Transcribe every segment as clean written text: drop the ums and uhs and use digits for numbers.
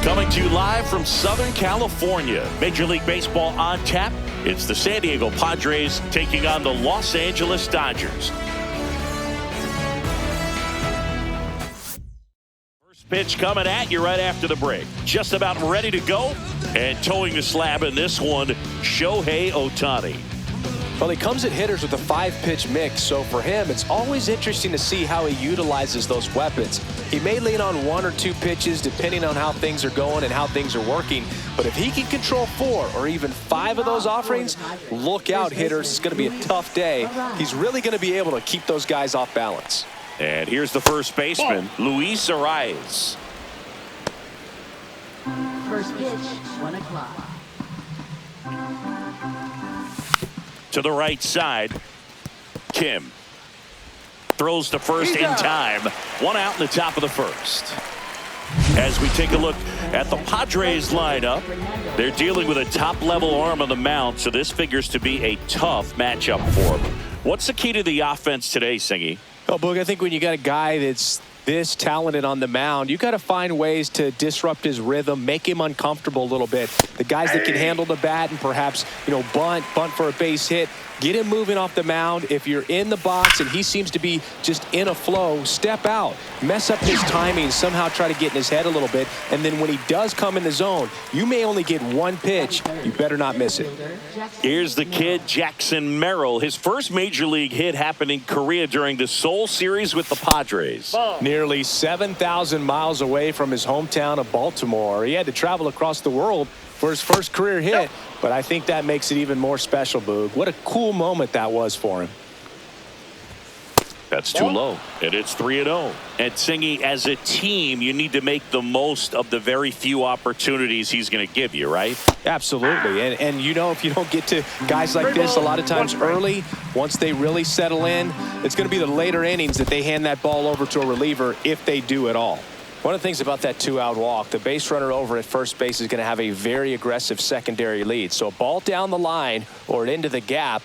Coming to you live from Southern California. Major League Baseball on tap. It's the San Diego Padres taking on the Los Angeles Dodgers. First pitch coming at you right after the break. Just about ready to go. And towing the slab in this one, Shohei Ohtani. Well, he comes at hitters with a 5-pitch mix, so for him, it's always interesting to see how he utilizes those weapons. He may lean on 1 or 2 pitches depending on how things are going and how things are working, but if he can control 4 or even 5 of those offerings, look out, hitters. It's going to be a tough day. He's really going to be able to keep those guys off balance. And here's the first baseman, Luis Arraez. First pitch, 1 o'clock. To the right side, Kim throws to first in time. 1 out in the top of the first. As we take a look at the Padres lineup, they're dealing with a top-level arm on the mound, so this figures to be a tough matchup for them. What's the key to the offense today, Singy? Well, Boog, I think when you got a guy that's this talented on the mound, you got to find ways to disrupt his rhythm, make him uncomfortable a little bit. The guys that can handle the bat and perhaps, bunt for a base hit, get him moving off the mound. If you're in the box and he seems to be just in a flow, step out, mess up his timing, somehow try to get in his head a little bit. And then when he does come in the zone, you may only get 1 pitch. You better not miss it. Here's the kid, Jackson Merrill. His first major league hit happened in Korea during the Seoul series with the Padres. Nearly 7,000 miles away from his hometown of Baltimore. He had to travel across the world for his first career hit, but I think that makes it even more special, Boog. What a cool moment that was for him. That's too low, and it's 3-0. And Singy, as a team, you need to make the most of the very few opportunities he's going to give you, right? Absolutely. And if you don't get to guys like this a lot of times early, once they really settle in, it's going to be the later innings that they hand that ball over to a reliever, if they do at all. One of the things about that 2-out walk, the base runner over at first base is going to have a very aggressive secondary lead. So a ball down the line or into the gap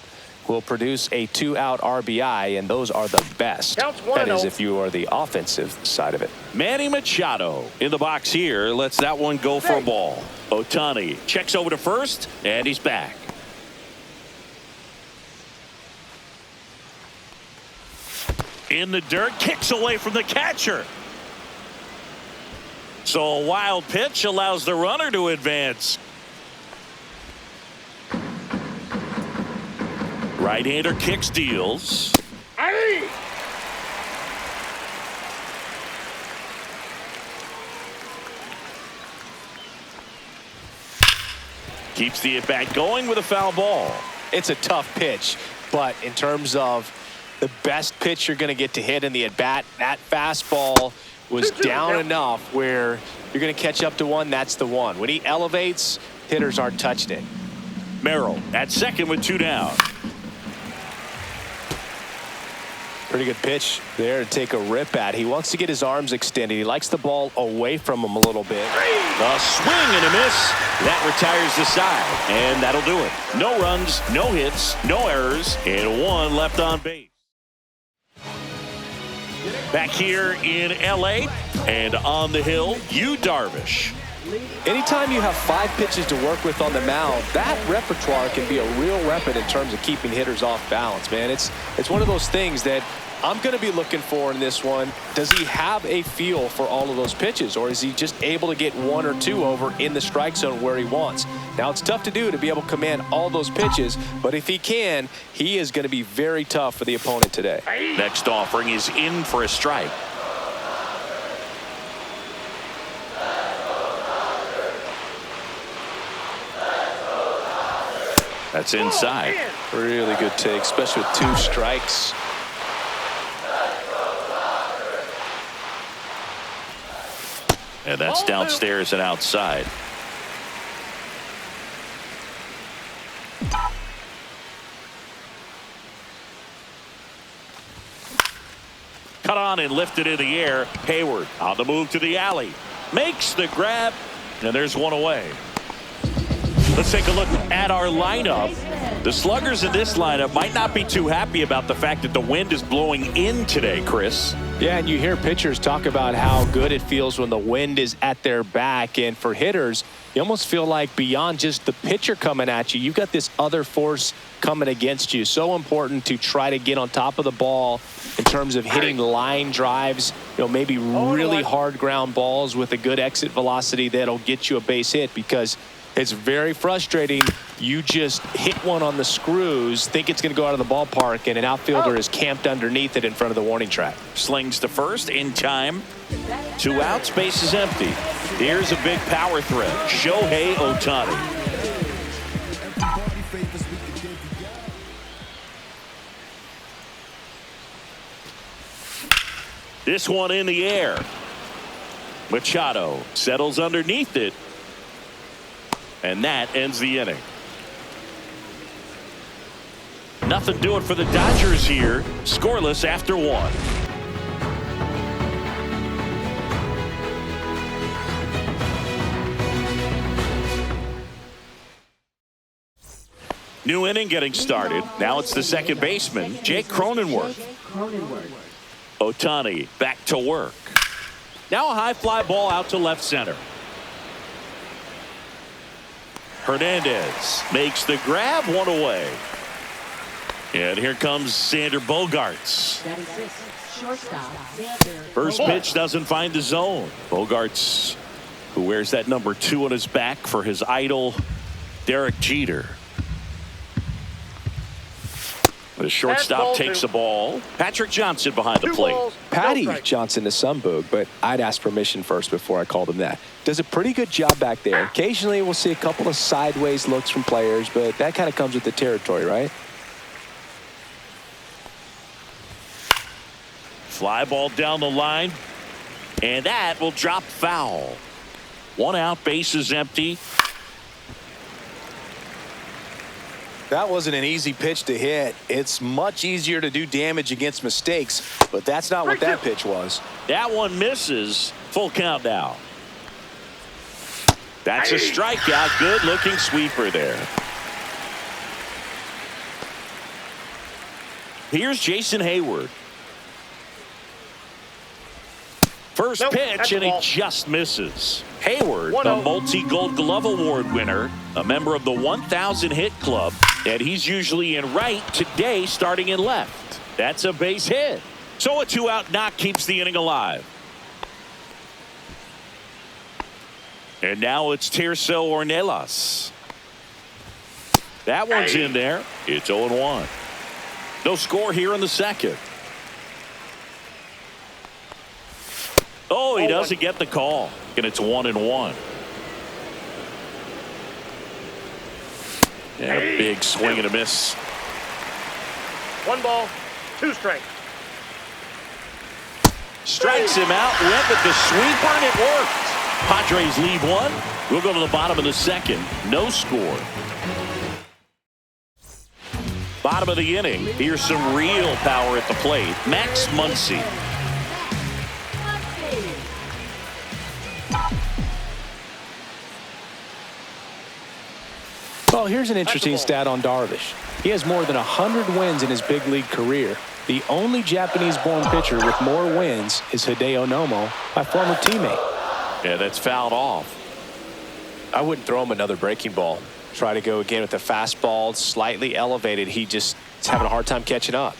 will produce a 2-out RBI, and those are the best. That is if you are the offensive side of it. Manny Machado in the box here. Lets that one go for a ball. Ohtani checks over to first, and he's back. In the dirt, kicks away from the catcher. So a wild pitch allows the runner to advance. Right-hander kicks, deals. Keeps the at-bat going with a foul ball. It's a tough pitch, but in terms of the best pitch you're going to get to hit in the at-bat, that fastball was down enough where you're going to catch up to one. That's the one. When he elevates, hitters aren't touching it. Merrill at second with 2 down. Pretty good pitch there to take a rip at. He wants to get his arms extended. He likes the ball away from him a little bit. A swing and a miss. That retires the side, and that'll do it. No runs, no hits, no errors, and 1 left on base. Back here in L.A. and on the hill, Yu Darvish. Anytime you have 5 pitches to work with on the mound, that repertoire can be a real weapon in terms of keeping hitters off balance, man. It's one of those things that I'm going to be looking for in this one. Does he have a feel for all of those pitches, or is he just able to get 1 or 2 over in the strike zone where he wants? Now, it's tough to do to be able to command all those pitches, but if he can, he is going to be very tough for the opponent today. Next offering is in for a strike. That's inside. Really good take, especially with 2 strikes. And that's downstairs and outside. Cut on and lifted in the air. Hayward on the move to the alley. Makes the grab, and there's 1 away. Let's take a look at our lineup. The sluggers in this lineup might not be too happy about the fact that the wind is blowing in today, Chris. Yeah, and you hear pitchers talk about how good it feels when the wind is at their back. And for hitters, you almost feel like beyond just the pitcher coming at you, you've got this other force coming against you. So important to try to get on top of the ball in terms of hitting line drives, maybe really hard ground balls with a good exit velocity that'll get you a base hit, because it's very frustrating. You just hit one on the screws, think it's going to go out of the ballpark, and an outfielder is camped underneath it in front of the warning track. Slings to first in time. 2 outs, base is empty. Here's a big power threat. Shohei Ohtani. This one in the air. Machado settles underneath it. And that ends the inning. Nothing doing for the Dodgers here. Scoreless after 1. New inning getting started. Now it's the second baseman, Jake Cronenworth. Ohtani back to work. Now a high fly ball out to left center. Hernandez makes the grab, 1 away. And here comes Xander Bogaerts. First pitch doesn't find the zone. Bogaerts, who wears that number 2 on his back for his idol, Derek Jeter. The shortstop takes the ball. Patrick Johnson behind the plate. Patty Johnson to some boog, but I'd ask permission first before I called him that. Does a pretty good job back there. Occasionally we'll see a couple of sideways looks from players, but that kind of comes with the territory, right? Fly ball down the line, and that will drop foul. 1 out, base is empty. That wasn't an easy pitch to hit. It's much easier to do damage against mistakes, but that's not what that pitch was. That one misses. Full count now. That's a strikeout. Good looking sweeper there. Here's Jason Hayward. First pitch, and he just misses. Hayward, the multi-Gold Glove Award winner, a member of the 1,000 hit club, and he's usually in right, today starting in left. That's a base hit. So a 2-out knock keeps the inning alive. And now it's Tirso Ornelas. That one's in there. It's 0-1. No score here in the second. Oh, he doesn't get the call. And it's 1-1. And a big swing and a miss. 1 ball, 2 strikes. Strikes him out, went with the sweeper, and it worked. Padres lead 1. We'll go to the bottom of the second. No score. Bottom of the inning. Here's some real power at the plate. Max Muncy. Well, here's an interesting stat on Darvish. He has more than 100 wins in his big league career. The only Japanese-born pitcher with more wins is Hideo Nomo, my former teammate. Yeah, that's fouled off. I wouldn't throw him another breaking ball. Try to go again with the fastball, slightly elevated. He just is having a hard time catching up.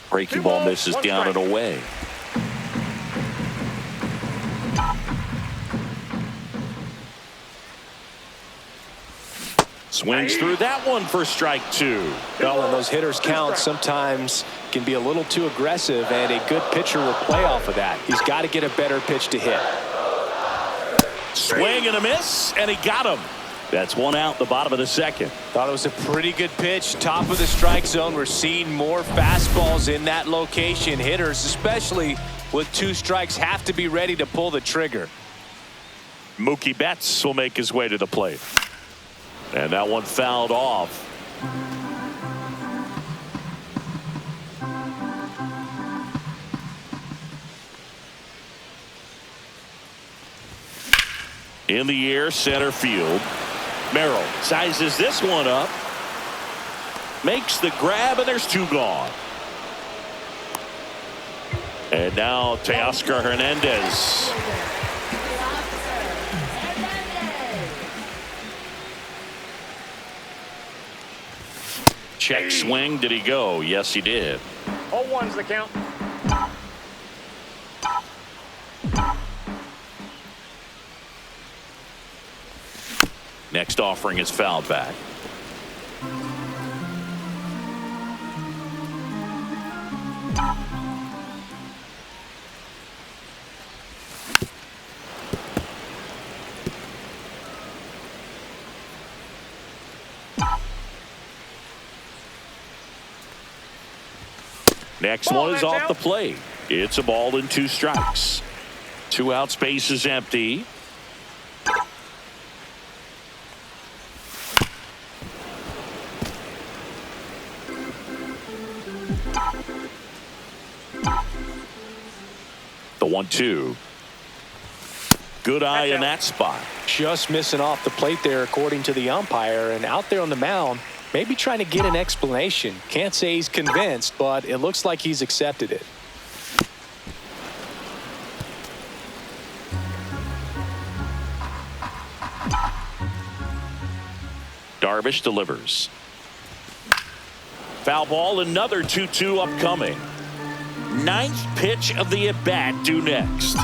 Breaking ball misses down and away. Swings through that one for strike 2. Well, and those hitters count sometimes can be a little too aggressive, and a good pitcher will play off of that. He's got to get a better pitch to hit. Swing and a miss, and he got him. That's 1 out, the bottom of the second. Thought it was a pretty good pitch. Top of the strike zone. We're seeing more fastballs in that location. Hitters, especially with 2 strikes, have to be ready to pull the trigger. Mookie Betts will make his way to the plate. And that one fouled off. In the air, center field. Merrill sizes this one up. Makes the grab, and there's two gone. And now Teoscar Hernandez. Check swing. Did he go? Yes, he did. 0-1's the count. Next offering is fouled back. Next one is off the plate. It's a ball and 2 strikes. 2 outs, base is empty. The 1-2. Good eye in that spot. Just missing off the plate there, according to the umpire, and out there on the mound, maybe trying to get an explanation. Can't say he's convinced, but it looks like he's accepted it. Darvish delivers. Foul ball, another 2-2 upcoming. 9th pitch of the at-bat due next.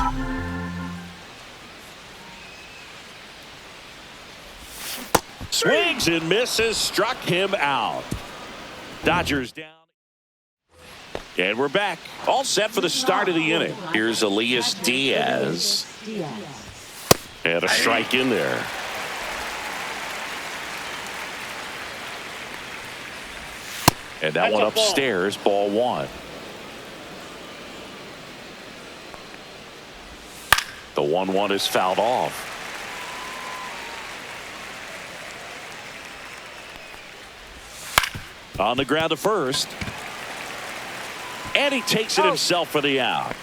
Swings and misses, struck him out. Dodgers down. And we're back. All set for the start of the inning. Here's Elias Diaz. And a strike in there. And that one upstairs, ball 1. The 1-1 is fouled off. On the ground to first. And he takes it himself for the out.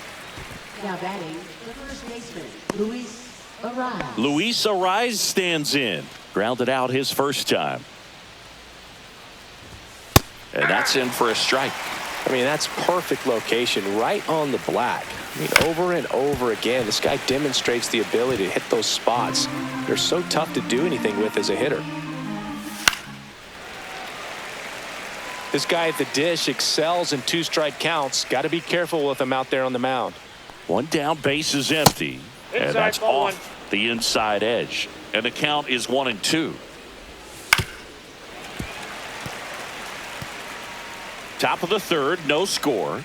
Now batting, the first baseman, Luis Arraez. Luis Arraez stands in. Grounded out his first time. And that's in for a strike. I mean, that's perfect location, right on the black. I mean, over and over again, this guy demonstrates the ability to hit those spots. They're so tough to do anything with as a hitter. This guy at the dish excels in 2-strike counts. Got to be careful with him out there on the mound. 1 down, base is empty. And that's off the inside edge. And the count is 1-2. Top of the 3rd, no score.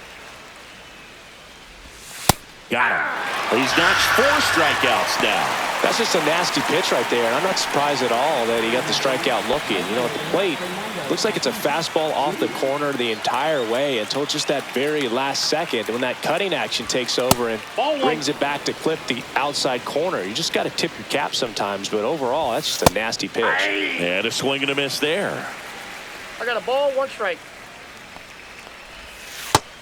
Got him. He's notched 4 strikeouts now. That's just a nasty pitch right there, and I'm not surprised at all that he got the strikeout looking. You know, at the plate, looks like it's a fastball off the corner the entire way until just that very last second when that cutting action takes over and brings it back to clip the outside corner. You just got to tip your cap sometimes, but overall, that's just a nasty pitch. And a swing and a miss there. I got a ball, 1 strike.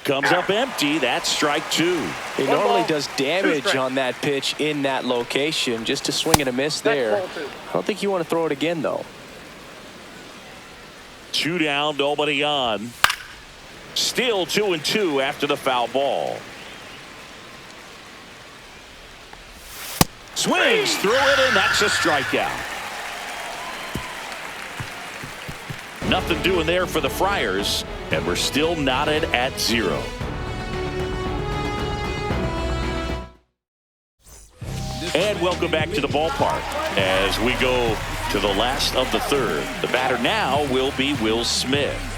Comes up empty. That's strike 2. He normally does damage on that pitch in that location. Just a swing and a miss there. I don't think you want to throw it again, though. 2 down, nobody on. Still 2-2 after the foul ball. Swings through it, and that's a strikeout. Nothing doing there for the Friars, and we're still knotted at 0. And welcome back to the ballpark as we go to the last of the 3rd. The batter now will be Will Smith.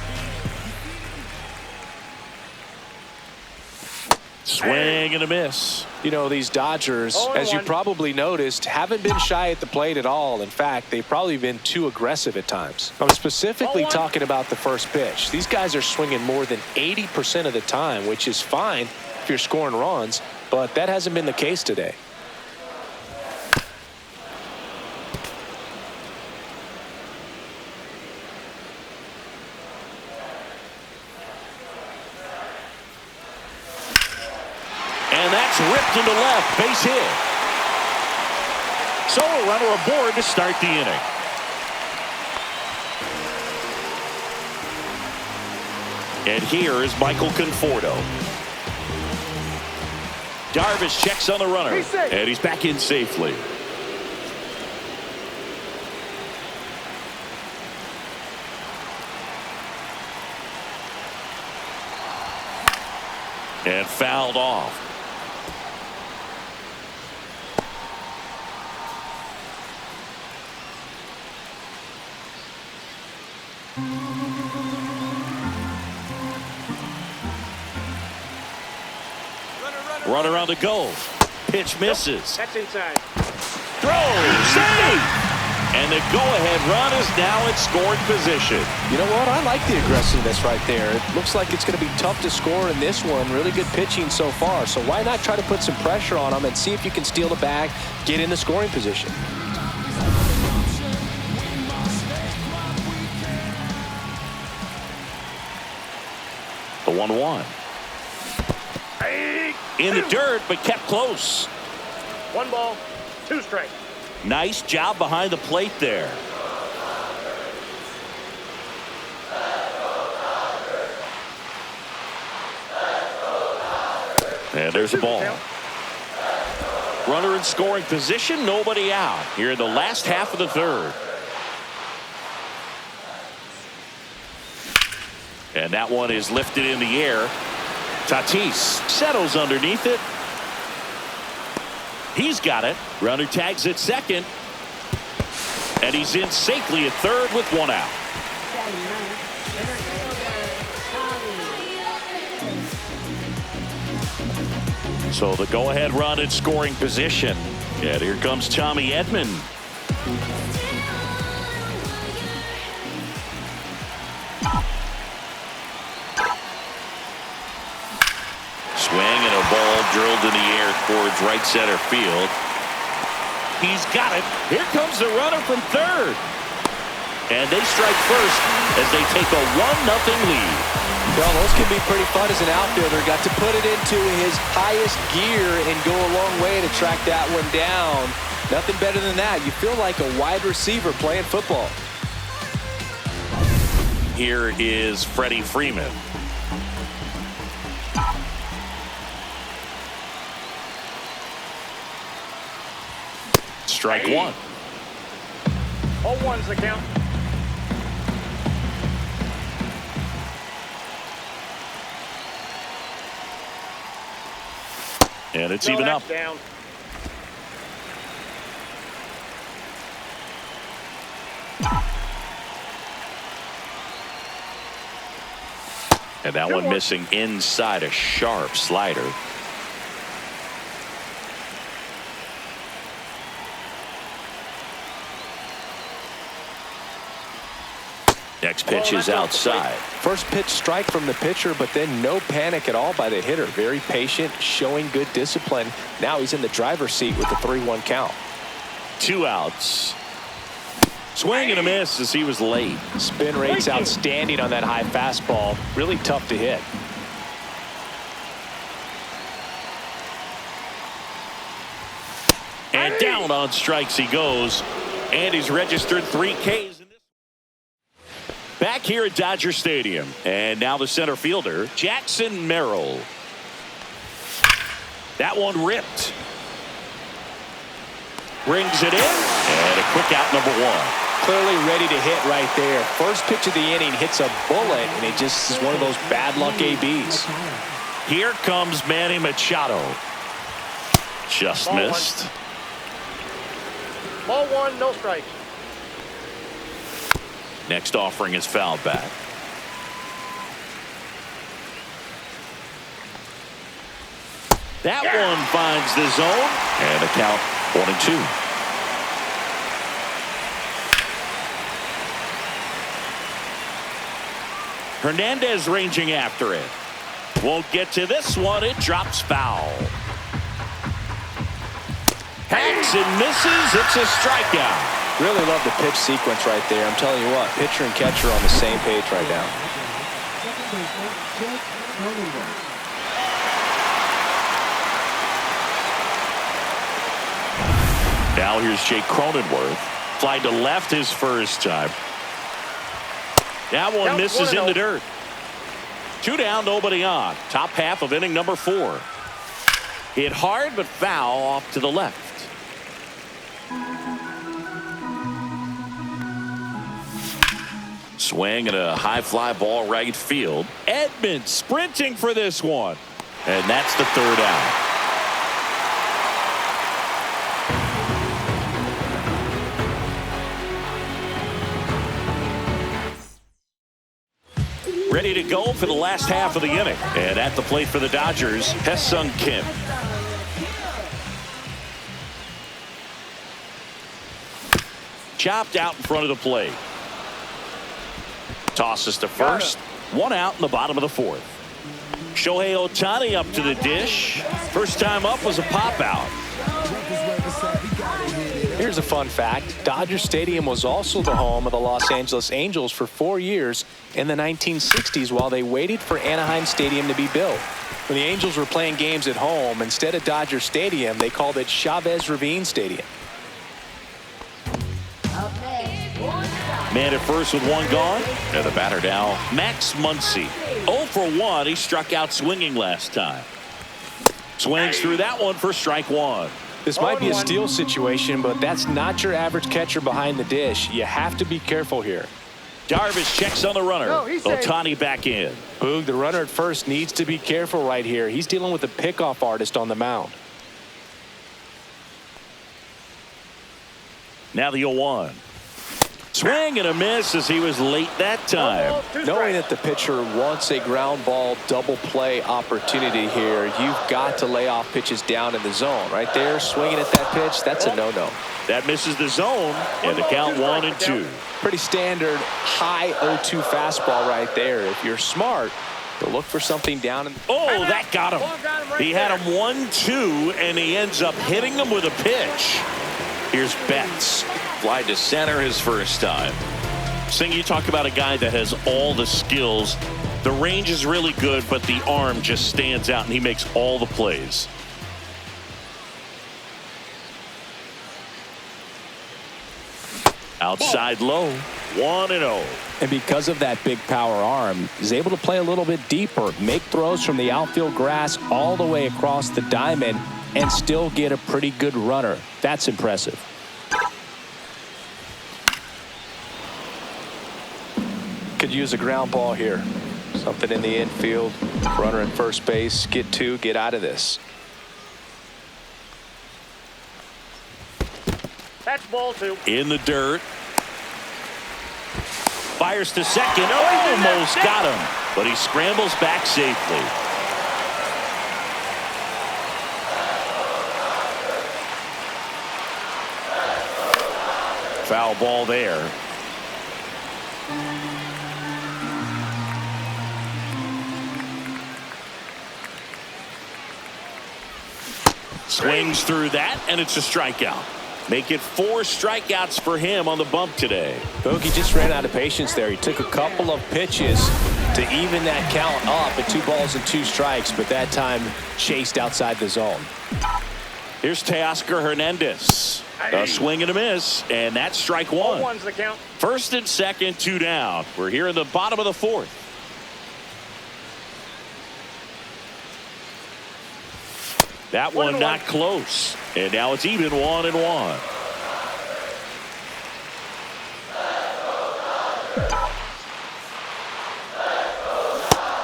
Swing and a miss. You know, these Dodgers, as you probably noticed, haven't been shy at the plate at all. In fact, they've probably been too aggressive at times. I'm specifically talking about the first pitch. These guys are swinging more than 80% of the time, which is fine if you're scoring runs, but that hasn't been the case today. And that's ripped into left, base hit. So a runner aboard to start the inning. And here is Michael Conforto. Darvish checks on the runner. And he's back in safely. And fouled off. Runner on the go. Pitch misses. That's inside. Throws. Save. And the go-ahead run is now in scoring position. You know what? I like the aggressiveness right there. It looks like it's going to be tough to score in this one. Really good pitching so far. So why not try to put some pressure on them and see if you can steal the bag, get in the scoring position. The 1-1. In the dirt, but kept close. 1 ball, 2 strikes. Nice job behind the plate there. And there's a ball. Runner in scoring position, nobody out. Here in the last half of the third. And that one is lifted in the air. Tatis settles underneath it. He's got it. Runner tags at second. And he's in safely at third with 1 out. So the go-ahead run in scoring position. And here comes Tommy Edman. Swing and a ball drilled in the air towards right center field. He's got it. Here comes the runner from third. And they strike first as they take a 1-0 lead. Well, those can be pretty fun as an outfielder. Got to put it into his highest gear and go a long way to track that one down. Nothing better than that. You feel like a wide receiver playing football. Here is Freddie Freeman. Strike 1. 0-1's the count. And it's even up. Down. And that one missing inside a sharp slider. Next pitch is outside. First pitch strike from the pitcher, but then no panic at all by the hitter. Very patient, showing good discipline. Now he's in the driver's seat with the 3-1 count. 2 outs. Swing and a miss as he was late. Spin rate's outstanding on that high fastball. Really tough to hit. And down on strikes he goes. And he's registered 3 Ks. Back here at Dodger Stadium. And now the center fielder, Jackson Merrill. That one ripped. Brings it in. And a quick out, number 1. Clearly ready to hit right there. First pitch of the inning hits a bullet, and it just is one of those bad luck ABs. Here comes Manny Machado. Just Ball missed. 1. Ball 1, no strikes. Next offering is fouled back. That one finds the zone. And a count 1-2. Hernandez ranging after it. Won't get to this one. It drops foul. Hacks and misses. It's a strikeout. Really love the pitch sequence right there. I'm telling you what, pitcher and catcher on the same page right now. Now Now here's Jake Cronenworth. Fly to left his first time. That one misses in the dirt. 2 down, nobody on. Top half of inning number 4. Hit hard, but foul off to the left. Swing and a high fly ball right field. Edman sprinting for this one. And that's the 3rd out. Ready to go for the last half of the inning. And at the plate for the Dodgers, Ha-Seong Kim. Chopped out in front of the plate. Tosses to first. 1 out in the bottom of the 4th. Shohei Ohtani up to the dish. First time up was a pop out. Here's a fun fact. Dodger Stadium was also the home of the Los Angeles Angels for 4 years in the 1960s while they waited for Anaheim Stadium to be built. When the Angels were playing games at home, instead of Dodger Stadium, they called it Chavez Ravine Stadium. Man at first with 1 gone. And the batter now, Max Muncy. 0 for 1. He struck out swinging last time. Swings through that one for strike 1. This might be a steal situation, but that's not your average catcher behind the dish. You have to be careful here. Darvish checks on the runner. Ohtani back in. Boog, the runner at first needs to be careful right here. He's dealing with a pickoff artist on the mound. Now the 0-1. Swing and a miss as he was late that time. Knowing that the pitcher wants a ground ball double play opportunity here, you've got to lay off pitches down in the zone. Right there, swinging at that pitch, that's a no-no. That misses the zone, and the count 1-2. Pretty standard high 0-2 fastball right there. If you're smart, you'll look for something down. Oh, that got him. He had him 1-2, and he ends up hitting him with a pitch. Here's Betts. Fly to center his first time. Sing, you talk about a guy that has all the skills. The range is really good, but the arm just stands out, and he makes all the plays. Outside low, 1-0. And because of that big power arm, he's able to play a little bit deeper, make throws from the outfield grass all the way across the diamond, and still get a pretty good runner. That's impressive. Could use a ground ball here. Something in the infield. Runner at first base. Get 2. Get out of this. That's ball 2. In the dirt. Fires to second. Almost got him. But he scrambles back safely. Foul ball there. Swings through that, and it's a strikeout. Make it 4 strikeouts for him on the bump today. Bogey just ran out of patience there. He took a couple of pitches to even that count up at 2 balls and 2 strikes, but that time chased outside the zone. Here's Teoscar Hernandez. A swing and a miss, and that's strike 1. 0-1's the count. First and second, 2 down. We're here in the bottom of the 4th. That one not close. And now it's even 1-1.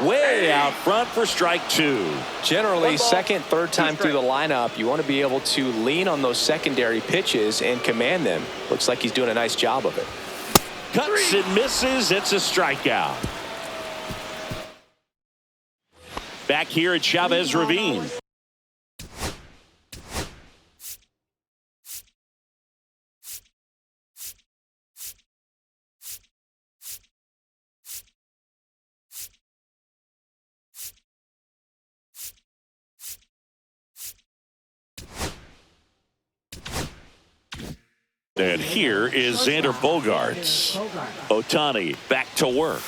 Way out front for strike 2. Generally, second, third time through the lineup, you want to be able to lean on those secondary pitches and command them. Looks like he's doing a nice job of it. Cuts and misses. It's a strikeout. Back here at Chavez Ravine. And here is Xander Bogaerts. Ohtani back to work.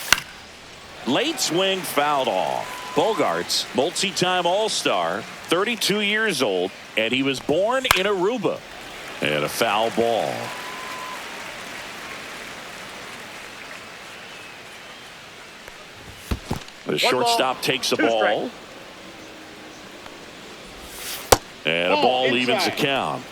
Late swing fouled off. Bogaerts, multi-time All-Star, 32 years old, and he was born in Aruba. And a foul ball. The shortstop takes the ball. And a ball evens the count.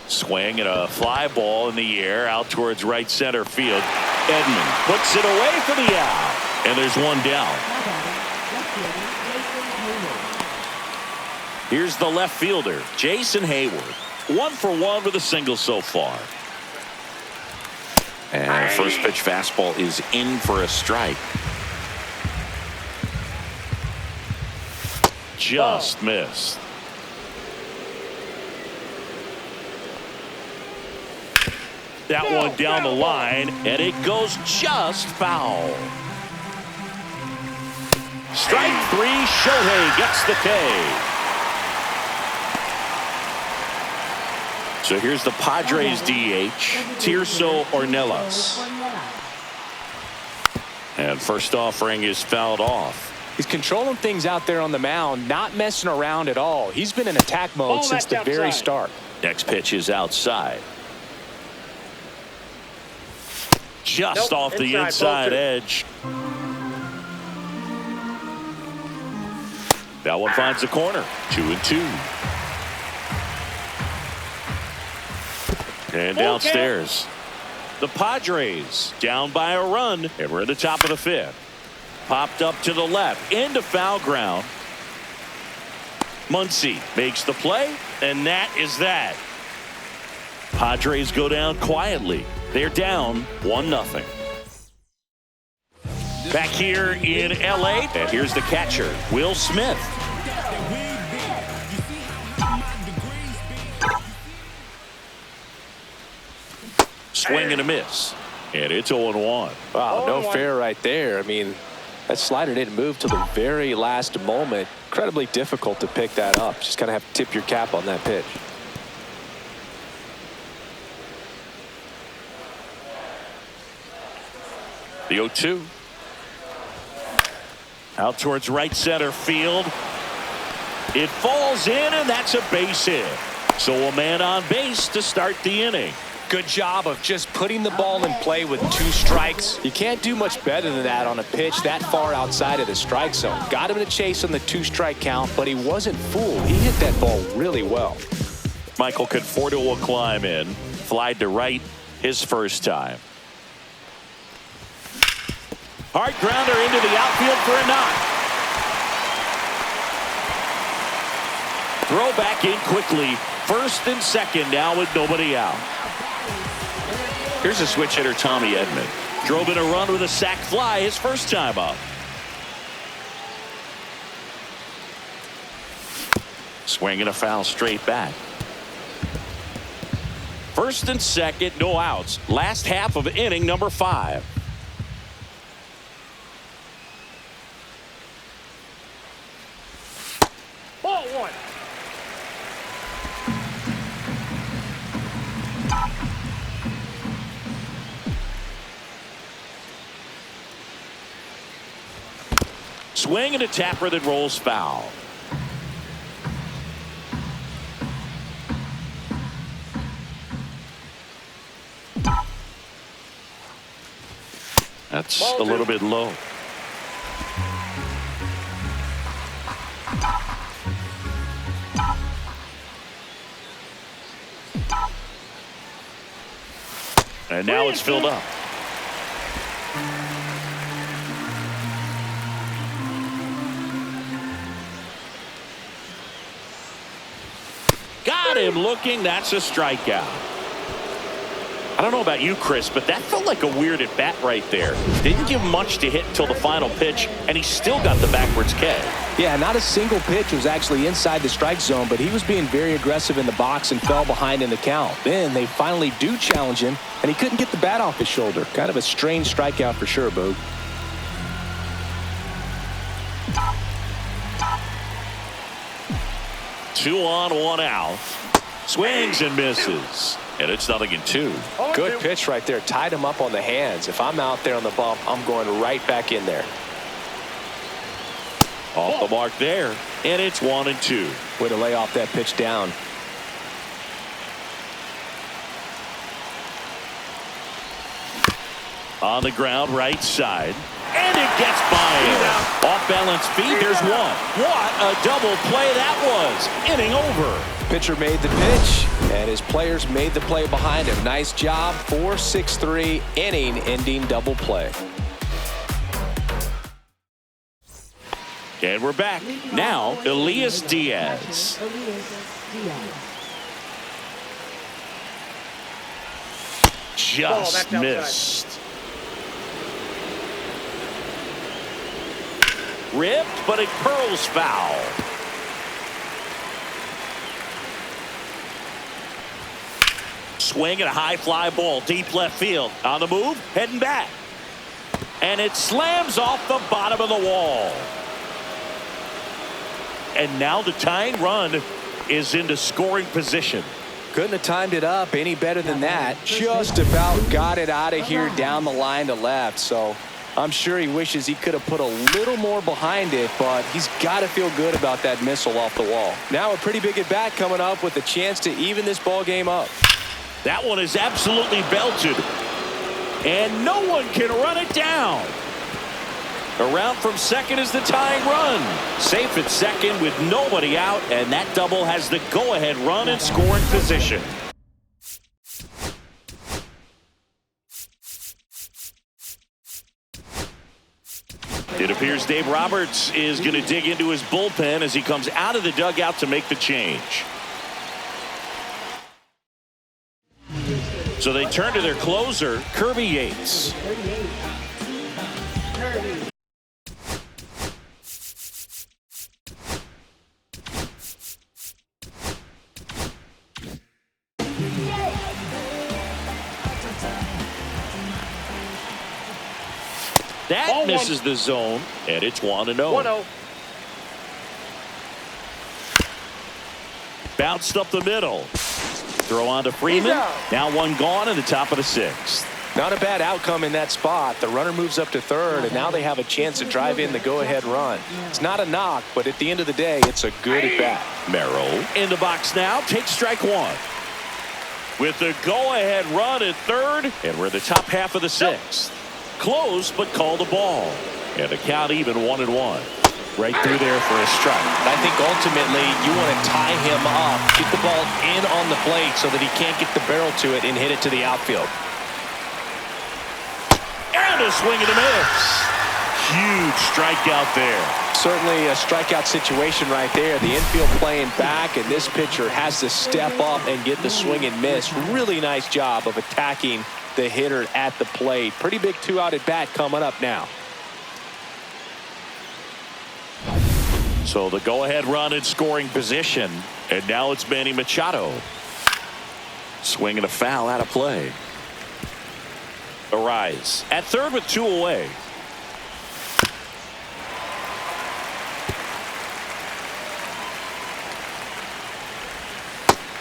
Swing and a fly ball in the air out towards right center field. Edman puts it away for the out. And there's one down. Here's the left fielder, Jason Hayward. 1 for 1 with a single so far. And first pitch fastball is in for a strike. Just missed. That one down the line, and it goes just foul. Strike 3, Shohei gets the K. So here's the Padres DH, Tirso Ornelas. And first offering is fouled off. He's controlling things out there on the mound, not messing around at all. He's been in attack mode since the very start. Next pitch is outside. Just off the inside edge. That one finds the corner. 2-2. And downstairs. The Padres down by a run. And we're at the top of the 5th. Popped up to the left. Into foul ground. Muncy makes the play. And that is that. Padres go down quietly. They're down 1-0. Back here in L.A. And here's the catcher, Will Smith. Swing and a miss. And it's 0-1. Wow, no fair right there. I mean, that slider didn't move till the very last moment. Incredibly difficult to pick that up. Just kind of have to tip your cap on that pitch. The 0-2. Out towards right center field. It falls in, and that's a base hit. So a man on base to start the inning. Good job of just putting the ball in play with 2 strikes. You can't do much better than that on a pitch that far outside of the strike zone. Got him to chase on the 2-strike count, but he wasn't fooled. He hit that ball really well. Michael Conforto will climb in. Flied to right his first time. Hard grounder into the outfield for a knock. Throw back in quickly. First and second now with nobody out. Here's a switch hitter, Tommy Edman. Drove in a run with a sac fly his first time up. Swinging a foul straight back. First and second, no outs. Last half of inning number 5. Ball 1. Swing and a tapper that rolls foul. That's a little bit low. And now it's filled up. Got him looking. That's a strikeout. I don't know about you, Chris, but that felt like a weird at bat right there. Didn't give much to hit until the final pitch, and he still got the backwards K. Yeah, not a single pitch was actually inside the strike zone, but he was being very aggressive in the box and fell behind in the count. Then they finally do challenge him, and he couldn't get the bat off his shoulder. Kind of a strange strikeout for sure, Boog. Two on, one out. Swings and misses. And it's 0-2. Good pitch right there. Tied him up on the hands. If I'm out there on the bump, I'm going right back in there. Off the mark there, and it's 1-2. Way to lay off that pitch down. On the ground, right side. And it gets by him. Off balance feet, there's one. What a double play that was. Inning over. Pitcher made the pitch, and his players made the play behind him. Nice job. 4-6-3 inning-ending double play. And we're back. Now, Elias Diaz. Just missed. Ripped, but it curls foul. Swing and a high fly ball deep left field. On the move, heading back. And it slams off the bottom of the wall. And now the tying run is into scoring position. Couldn't have timed it up any better than that. Just about got it out of here down the line to left. So I'm sure he wishes he could have put a little more behind it, but he's got to feel good about that missile off the wall. Now a pretty big at bat coming up with a chance to even this ball game up. That one is absolutely belted. And no one can run it down. Around from second is the tying run. Safe at second with nobody out, and that double has the go-ahead run in scoring position. It appears Dave Roberts is going to dig into his bullpen as he comes out of the dugout to make the change. So they turn to their closer, Kirby Yates. That misses the zone, and it's 1-0. 1-0. Bounced up the middle. Throw on to Freeman. Now one gone in the top of the sixth. Not a bad outcome in that spot. The runner moves up to third, and now they have a chance to drive in the go-ahead run. It's not a knock, but at the end of the day, it's a good at-bat. Merrill in the box now. Takes strike one. With the go-ahead run at third, and we're in the top half of the sixth. Close, but call the ball. And the count even 1-1. Right through there for a strike. I think ultimately you want to tie him up, get the ball in on the plate so that he can't get the barrel to it and hit it to the outfield. And a swing and a miss. Huge strikeout there. Certainly a strikeout situation right there. The infield playing back, and this pitcher has to step up and get the swing and miss. Really nice job of attacking the hitter at the plate. Pretty big two-out at bat coming up now. So the go-ahead run in scoring position, and now it's Manny Machado. Swinging a foul out of play. Arise at third with two away.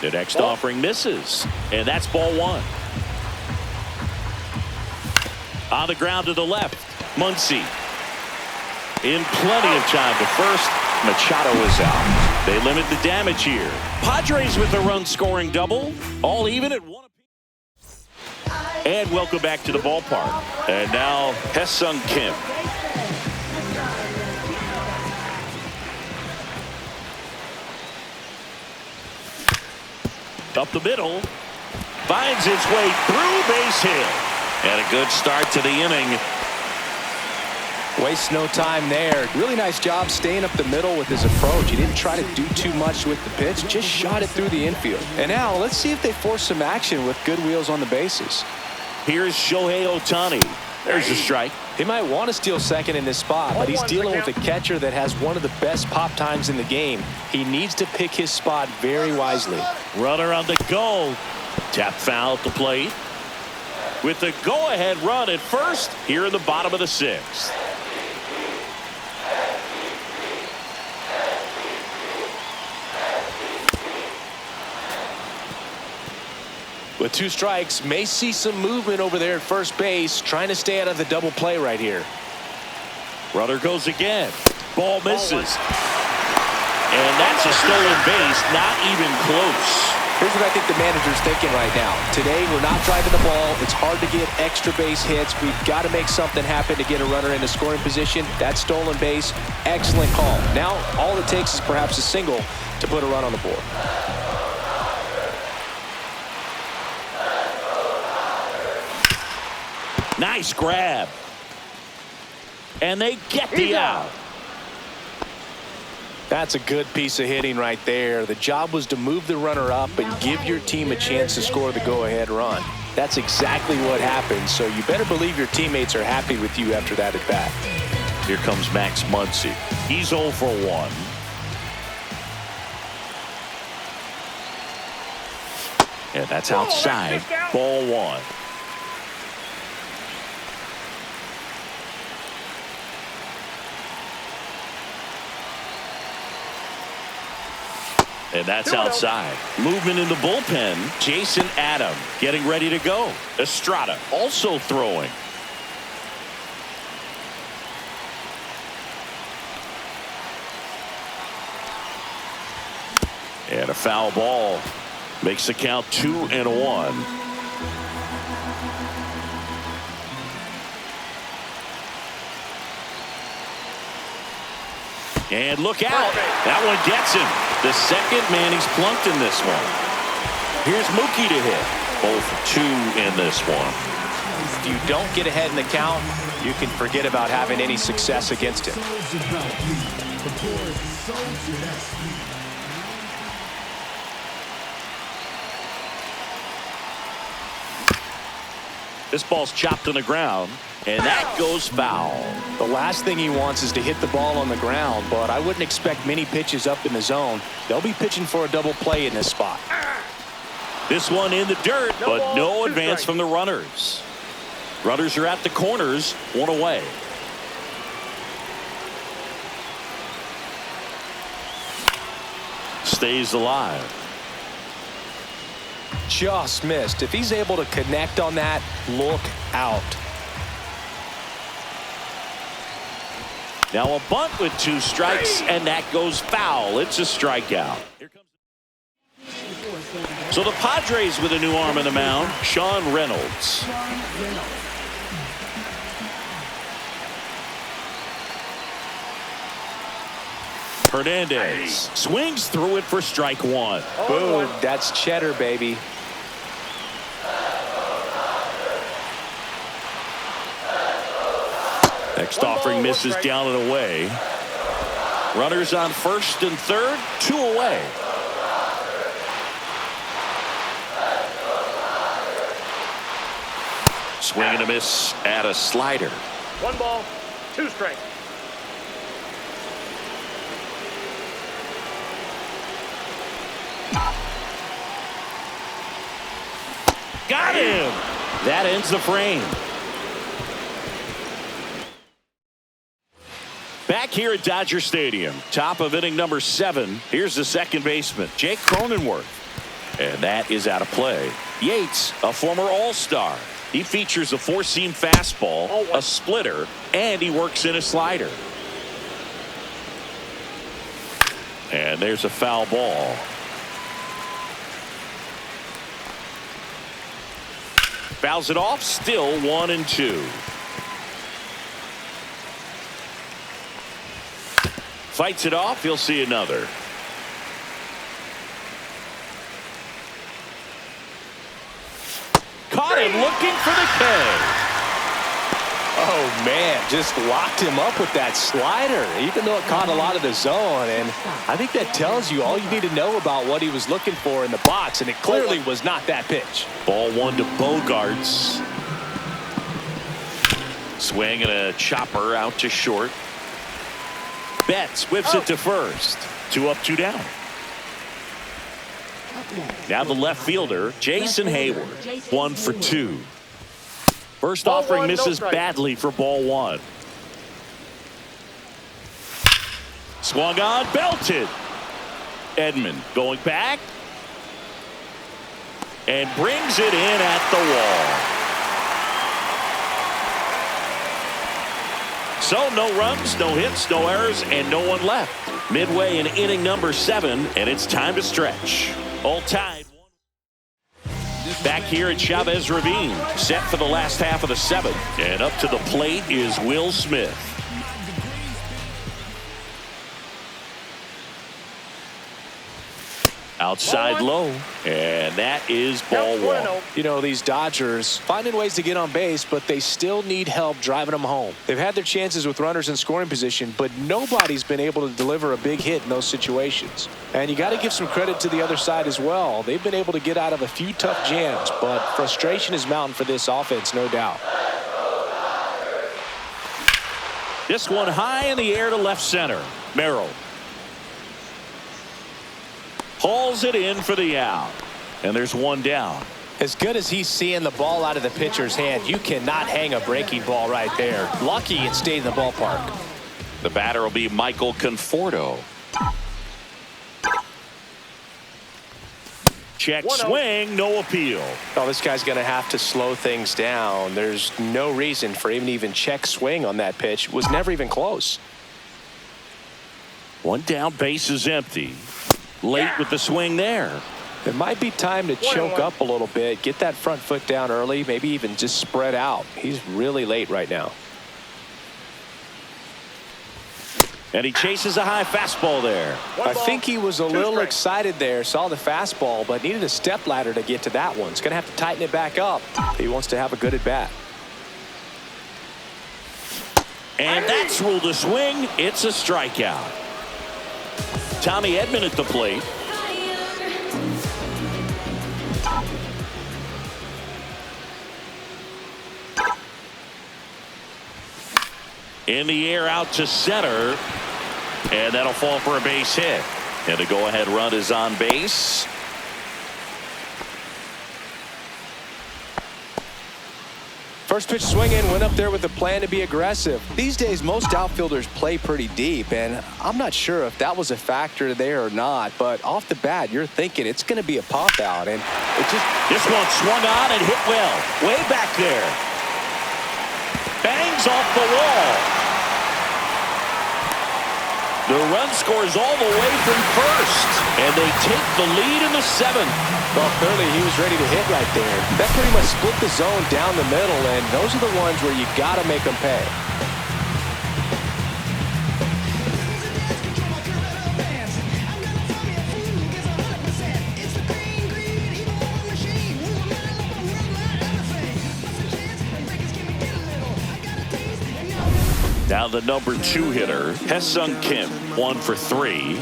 The next offering misses, and that's ball one. On the ground to the left, Muncy. In plenty of time to first. Machado is out. They limit the damage here. Padres with a run-scoring double. All even at one apiece. And welcome back to the ballpark. And now Hesung Kim. Up the middle. Finds its way through, base hit. And a good start to the inning. Wastes no time there. Really nice job staying up the middle with his approach. He didn't try to do too much with the pitch, just shot it through the infield. And now let's see if they force some action with good wheels on the bases. Here's Shohei Ohtani. There's a strike. He might want to steal second in this spot, but he's dealing with a catcher that has one of the best pop times in the game. He needs to pick his spot very wisely. Runner on the go. Tap foul at the plate. With the go-ahead run at first here in the bottom of the sixth. With two strikes, may see some movement over there at first base, trying to stay out of the double play right here. Runner goes again. Ball misses. And that's a stolen base, not even close. Here's what I think the manager's thinking right now. Today, we're not driving the ball. It's hard to get extra base hits. We've got to make something happen to get a runner in a scoring position. That stolen base, excellent call. Now, all it takes is perhaps a single to put a run on the board. Nice grab. And they get the out. That's a good piece of hitting right there. The job was to move the runner up and give your team a chance to score the go-ahead run. That's exactly what happened, so you better believe your teammates are happy with you after that at bat. Here comes Max Muncy. He's 0 for 1. And that's outside. Ball 1. And that's outside. Movement in the bullpen. Jason Adam getting ready to go. Estrada also throwing. And a foul ball makes the count 2-1. And look out. That one gets him. The second man he's plunked in this one. Here's Mookie to hit. Both 2 in this one. If you don't get ahead in the count, you can forget about having any success against him. This ball's chopped on the ground, and that goes foul. The last thing he wants is to hit the ball on the ground, but I wouldn't expect many pitches up in the zone. They'll be pitching for a double play in this spot. This one in the dirt, but no advance from the runners. Runners are at the corners, 1 away. Stays alive. Just missed. If he's able to connect on that, look out. Now a bunt with 2 strikes, and that goes foul. It's a strikeout. So the Padres with a new arm in the mound, Sean Reynolds. Hernandez swings through it for strike 1. Boom, that's cheddar, baby. Next offering misses down and away. Runners on first and third, 2 away. Swing and a miss at a slider. 1 ball, 2 strikes. Got him. That ends the frame. Back here at Dodger Stadium, top of inning number 7. Here's the second baseman, Jake Cronenworth. And that is out of play. Yates, a former All-Star. He features a 4-seam fastball, a splitter, and he works in a slider. And there's a foul ball. Fouls it off, still 1-2. Fights it off, he'll see another. Caught him looking for the K. Oh, man, just locked him up with that slider, even though it caught a lot of the zone. And I think that tells you all you need to know about what he was looking for in the box, and it clearly was not that pitch. Ball 1 to Bogarts. Swing and a chopper out to short. Betts whips it to first. 2 up, 2 down. Now the left fielder, Jason Hayward, 1 for 2. First offering misses badly for ball 1. Swung on, belted. Edman going back and brings it in at the wall. So no runs, no hits, no errors, and no one left. Midway in inning number 7, and it's time to stretch. All tied. Back here at Chavez Ravine, set for the last half of the 7th. And up to the plate is Will Smith. Outside low, and that is ball 1. You know, these Dodgers finding ways to get on base, but they still need help driving them home. They've had their chances with runners in scoring position, but nobody's been able to deliver a big hit in those situations. And you got to give some credit to the other side as well. They've been able to get out of a few tough jams, but frustration is mounting for this offense, no doubt. This one high in the air to left center. Merrill hauls it in for the out. And there's one down. As good as he's seeing the ball out of the pitcher's hand, you cannot hang a breaking ball right there. Lucky it stayed in the ballpark. The batter will be Michael Conforto. Check swing, no appeal. Oh, this guy's going to have to slow things down. There's no reason for him to even check swing on that pitch. It was never even close. One down, base is empty. Late with the swing there. It might be time to choke up a little bit, get that front foot down early, maybe even just spread out. He's really late right now. And he chases a high fastball there. I think he was a little excited there, saw the fastball, but needed a step ladder to get to that one. He's going to have to tighten it back up. He wants to have a good at bat. And that's ruled a swing. It's a strikeout. Tommy Edman at the plate. In the air out to center. And that'll fall for a base hit. And the go-ahead run is on base. First pitch swinging, went up there with a plan to be aggressive. These days, most outfielders play pretty deep, and I'm not sure if that was a factor there or not, but off the bat, you're thinking it's going to be a pop-out, and it just... This one swung on and hit well. Way back there. Bangs off the wall. The run scores all the way from first, and they take the lead in the 7th. Well, clearly he was ready to hit right there. That pretty much split the zone down the middle, and those are the ones where you got to make them pay. Now the number 2 hitter, Hae-Sung Kim, 1 for 3.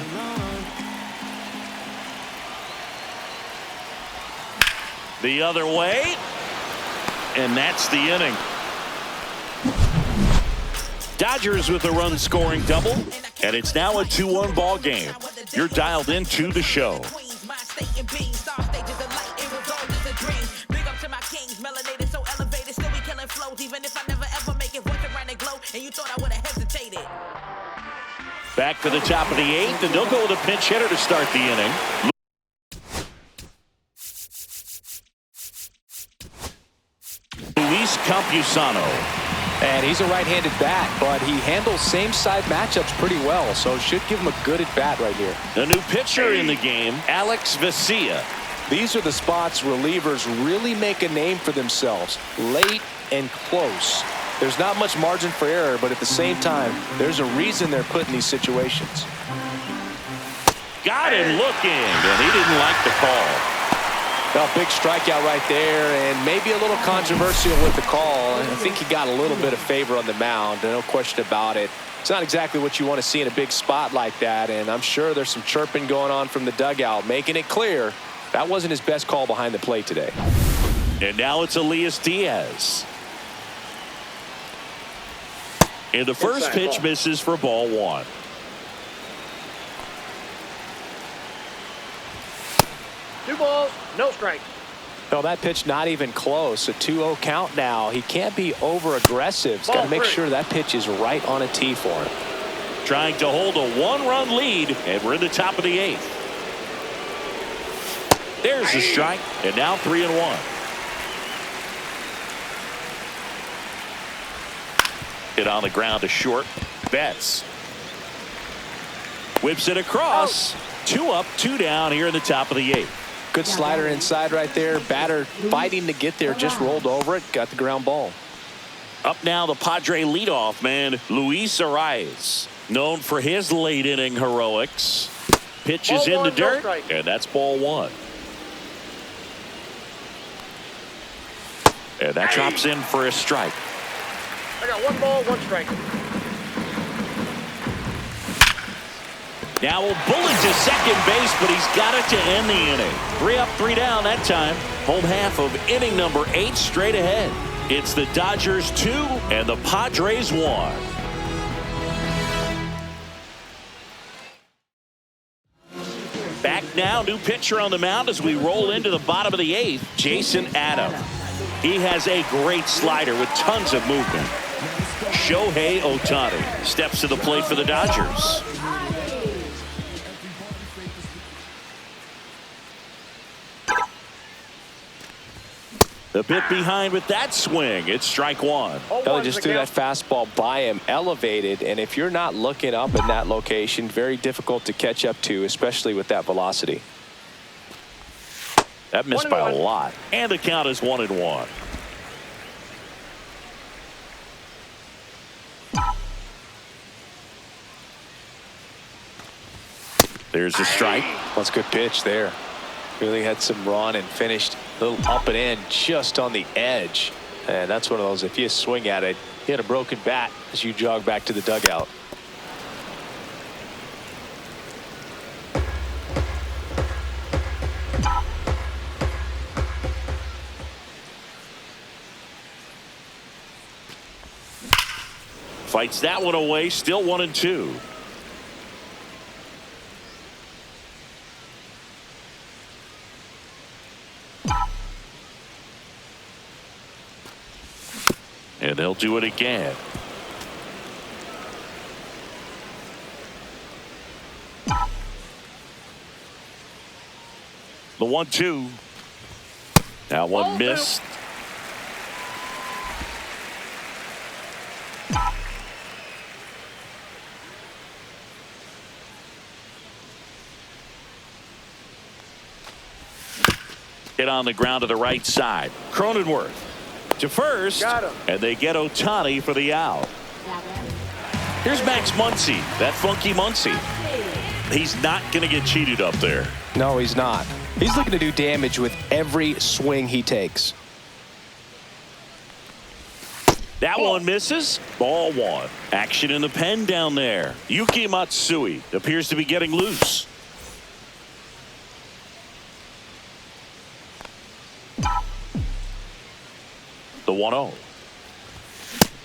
The other way, and that's the inning. Dodgers with a run-scoring double, and it's now a 2-1 ball game. You're dialed into the show. Back to the top of the 8th, and they'll go with a pinch hitter to start the inning. Luis Campusano. And he's a right-handed bat, but he handles same-side matchups pretty well, so should give him a good at-bat right here. The new pitcher in the game, Alex Vesia. These are the spots relievers really make a name for themselves, late and close. There's not much margin for error, but at the same time, there's a reason they're put in these situations. Got him looking, and he didn't like the call. Well, big strikeout right there, and maybe a little controversial with the call. I think he got a little bit of favor on the mound, no question about it. It's not exactly what you want to see in a big spot like that, and I'm sure there's some chirping going on from the dugout, making it clear that wasn't his best call behind the plate today. And now it's Elias Diaz. And the first pitch misses for ball 1. Two balls, no strikes. No, that pitch not even close. A 2-0 count now. He can't be over-aggressive. He's got to make sure that pitch is right on a tee for him. Trying to hold a 1-run lead, and we're in the top of the 8th. There's the strike, and now 3-1. Hit on the ground to short. Betts whips it across. 2 up, 2 down here in the top of the 8th. Good slider inside right there. Batter fighting to get there, just rolled over it, got the ground ball. Up now, the Padre leadoff man, Luis Arias, known for his late inning heroics. Pitches Ball in the one, no dirt, strike. and that's ball 1. And that drops in for a strike. I got 1 ball, 1 strike. Now will bullet to second base, but he's got it to end the inning. 3 up, 3 down that time. Home half of inning number 8 straight ahead. It's the Dodgers 2 and the Padres 1. Back now, new pitcher on the mound as we roll into the bottom of the 8th, Jason Adam. He has a great slider with tons of movement. Shohei Ohtani steps to the plate for the Dodgers. The bit behind with that swing. It's strike 1. Kelly just threw that fastball by him, elevated, and if you're not looking up in that location, very difficult to catch up to, especially with that velocity. That missed by a lot. And the count is 1-1. There's a strike. That's a good pitch there. Really had some run and finished a little up and in just on the edge. And that's one of those, if you swing at it, you hit a broken bat as you jog back to the dugout. Fights that one away. Still 1-2. And they'll do it again. The 1-2. Now one missed. Hit on the ground to the right side. Cronenworth to first, and they get Ohtani for the out. Here's Max Muncy, that funky Muncy. He's not going to get cheated up there. No, he's not. He's looking to do damage with every swing he takes. That one misses. Ball 1. Action in the pen down there. Yuki Matsui appears to be getting loose. The 1-0.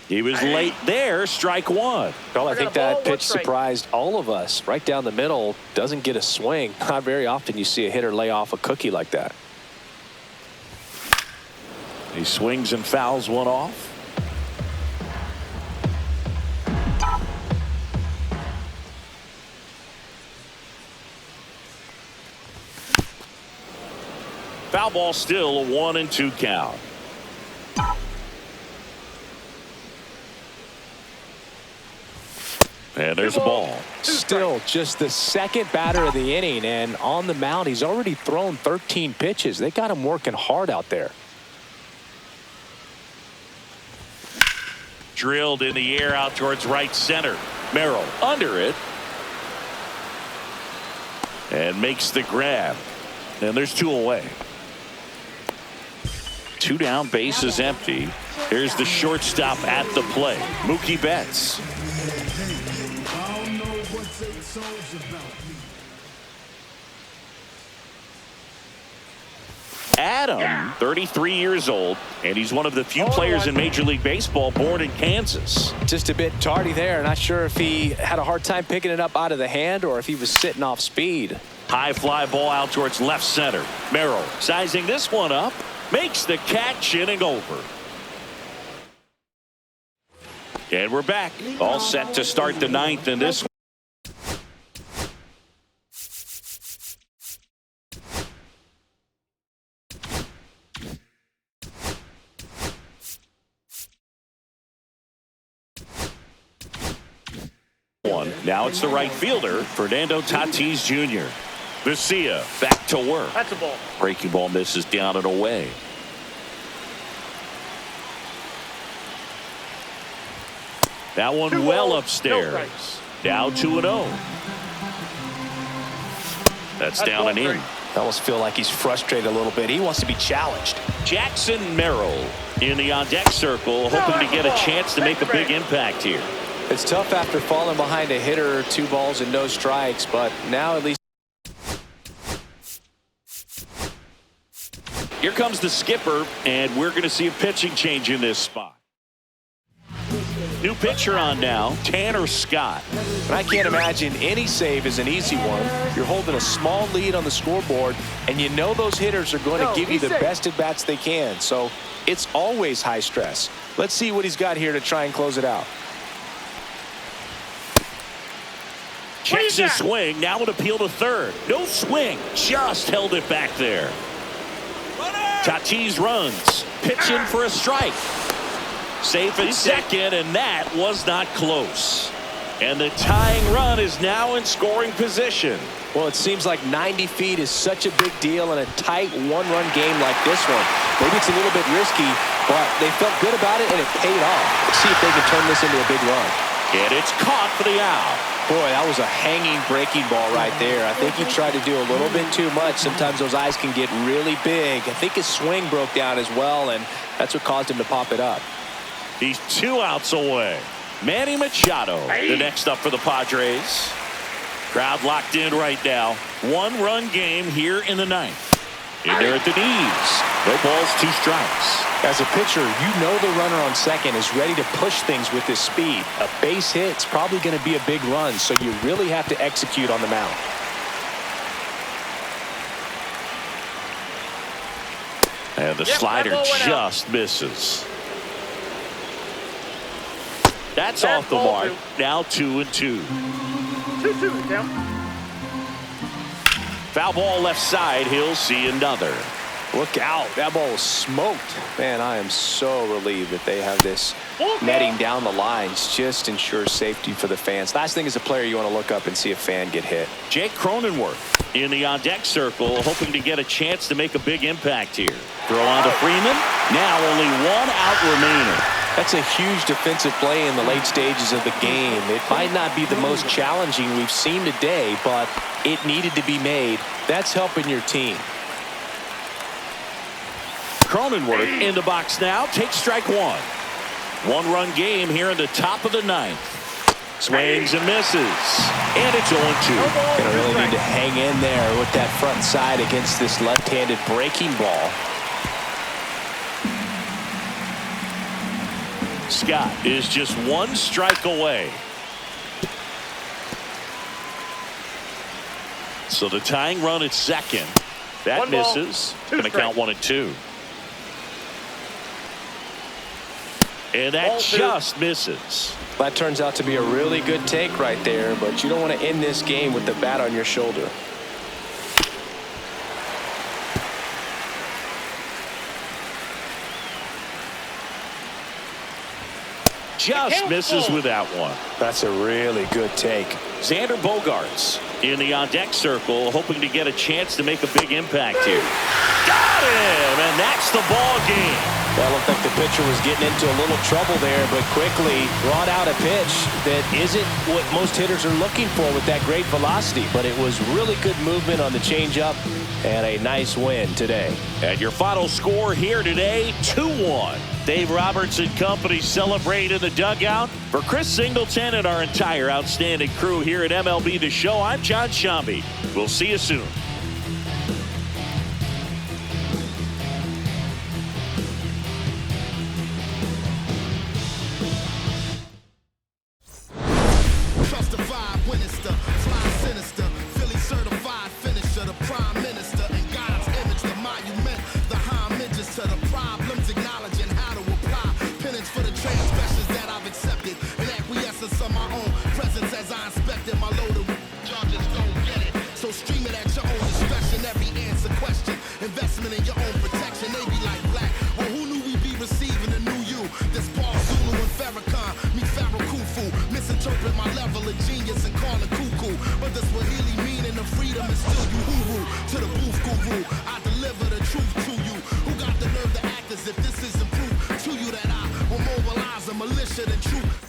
He was late there. Strike 1. Well, I think that pitch surprised all of us. Right down the middle, doesn't get a swing. Not very often you see a hitter lay off a cookie like that. He swings and fouls one off. Foul ball, still a 1-2 count. And there's a ball. Still just the second batter of the inning, and on the mound he's already thrown 13 pitches. They got him working hard out there. Drilled in the air out towards right center. Merrill under it. And makes the grab. And there's 2 away. 2 down, base is empty. Here's the shortstop at the plate, Mookie Betts. Adam, 33 years old, and he's one of the few players in Major League Baseball born in Kansas. Just a bit tardy there. Not sure if he had a hard time picking it up out of the hand or if he was sitting off speed. High fly ball out towards left center. Merrill sizing this one up, makes the catch, inning over. And we're back, all set to start the 9th in this one. Now it's the right fielder, Fernando Tatis Jr. Vesia back to work. That's a ball. Breaking ball misses down and away. That one 2-0, well no upstairs. strikes. Now 2-0. That's down and in. I almost feel like he's frustrated a little bit. He wants to be challenged. Jackson Merrill in the on-deck circle, hoping to get a chance to make a big impact here. It's tough after falling behind a hitter, 2 balls and no strikes, but now at least. Here comes the skipper, and we're going to see a pitching change in this spot. New pitcher on now, Tanner Scott. And I can't imagine any save is an easy one. You're holding a small lead on the scoreboard, and you know those hitters are going to give you the best at-bats they can. So it's always high stress. Let's see what he's got here to try and close it out. Checks his swing, now an appeal to third. No swing, just held it back there. Tatis runs, pitching for a strike. Safe at second, and that was not close. And the tying run is now in scoring position. Well, it seems like 90 feet is such a big deal in a tight one-run game like this one. Maybe it's a little bit risky, but they felt good about it, and it paid off. Let's see if they can turn this into a big run. And it's caught for the out. Boy, that was a hanging breaking ball right there. I think he tried to do a little bit too much. Sometimes those eyes can get really big. I think his swing broke down as well, and that's what caused him to pop it up. He's 2 outs away. Manny Machado, the next up for the Padres. Crowd locked in right now. 1-run game here in the 9th. In there at the knees. No balls, 2 strikes. As a pitcher, you know the runner on second is ready to push things with his speed. A base hit's probably going to be a big run, so you really have to execute on the mound. And the slider just misses. That's off the mark. Now 2-2. 2-2 down. Foul ball left side. He'll see another. Look out. That ball was smoked. Man, I am so relieved that they have this netting down the lines. Just ensures safety for the fans. Last thing as a player, you want to look up and see a fan get hit. Jake Cronenworth in the on-deck circle, hoping to get a chance to make a big impact here. Throw on to Freeman. Now only 1 out remaining. That's a huge defensive play in the late stages of the game. It might not be the most challenging we've seen today, but it needed to be made. That's helping your team. Cronenworth in the box now. Takes strike 1. 1-run game here in the top of the 9th. Swings and misses. And it's 0-2. Gonna really need to hang in there with that front side against this left-handed breaking ball. Scott is just 1 strike away. So the tying run at second. That misses. Going to count 1-2. And that just misses. That turns out to be a really good take right there, but you don't want to end this game with the bat on your shoulder. Just misses with that one. That's a really good take. Xander Bogaerts in the on-deck circle, hoping to get a chance to make a big impact here. Got him, and that's the ball game. That looked like the pitcher was getting into a little trouble there, but quickly brought out a pitch that isn't what most hitters are looking for with that great velocity, but it was really good movement on the changeup and a nice win today. And your final score here today, 2-1. Dave Roberts and company celebrate in the dugout. For Chris Singleton and our entire outstanding crew here at MLB The Show, I'm John Shambi. We'll see you soon. Charges don't get it, so stream it at your own fresher than true.